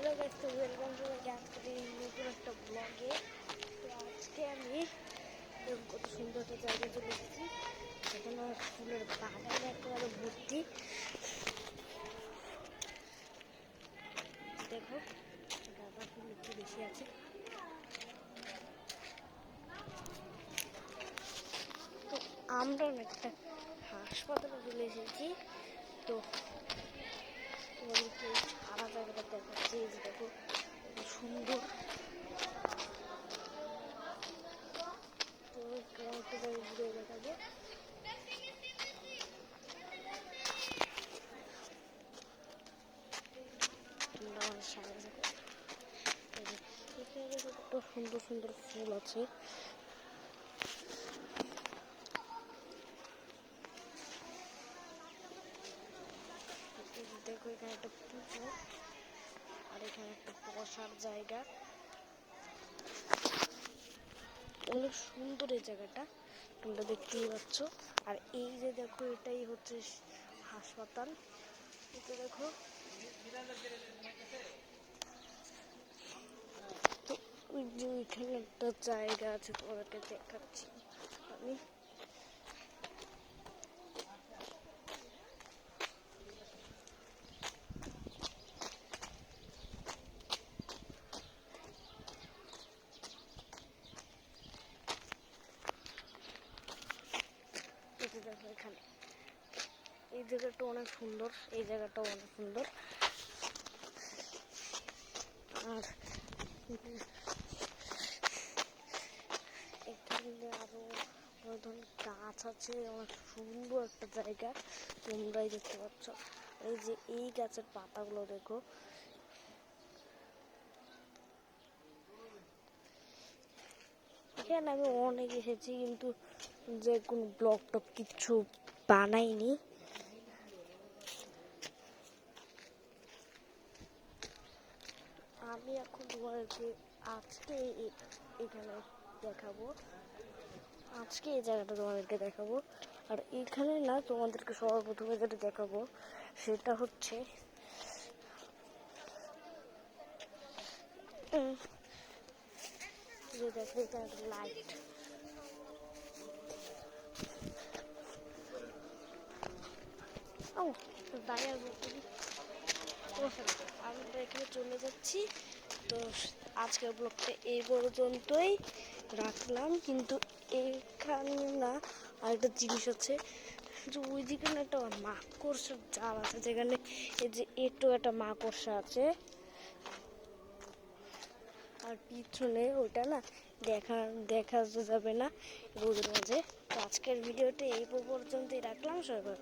Hello guys, তো welcome to my আজকে নতুন একটা ব্লগে। তো আজকে আমি কত সুন্দর একটা জায়গায় চলে এসেছি। এখানে ফুলের বাগানে একেবারে ভর্তি। দেখো গাঁদা ফুল একটু বেশি আছে। তো আমরা একটা হাসপাতালে চলে এসেছি। তো তোমাদেরকে সারা জায়গাটা দেখাচ্ছি। এই যে দেখো সুন্দর। তো একটা জায়গায় ঘুরে দেখাবো। এখানে কত সুন্দর সুন্দর ফুল আছে। দেখো এখানে একটা পুকুর আর এখানে একটা বসার জায়গা। অনেক সুন্দর এই জায়গাটা, তোমরা দেখতেই পাচ্ছ। আর এই যে দেখো এটাই হচ্ছে হাসপাতাল। এটা দেখো, তো ওই যে ওইখানে একটা জায়গা আছে, তোমাদেরকে দেখাচ্ছি আমি। দেখো এখানে এই জায়গাটা অনেক সুন্দর, এই জায়গাটাও অনেক সুন্দর। আর এখানে আরো অনেক ধরনের গাছ আছে। অনেক সুন্দর একটা জায়গা, তোমরাই দেখতে পাচ্ছ। এই যে এই গাছের পাতাগুলো দেখো। এখানে আমি অনেক এসেছি, কিন্তু যে কোনো ব্লগ টক কিচ্ছু বানাইনি। আমি এখন তোমাদেরকে আজকে এখানে দেখাবো, আজকে এই জায়গাটা তোমাদেরকে দেখাবো। আর এখানে না, তোমাদেরকে সর্বপ্রথমে যেটা দেখাবো সেটা হচ্ছে যে দেখো এখানে একটা লাইট। ও দাঁড়িয়ে আমরা এখানে চলে যাচ্ছি। তো আজকের ব্লগটা এই পর্যন্তই রাখলাম। কিন্তু এখানে না আরেকটা জিনিস আছে, যে ওইদিকে না একটা মাকড়সার জাল আছে, যেখানে এই যে একটু একটা মাকড়সা আছে। আর পিছনে ওইটা না দেখা যাবে না রোদের মাঝে। তো আজকের ভিডিওটা এই পর্যন্তই রাখলাম। সবাই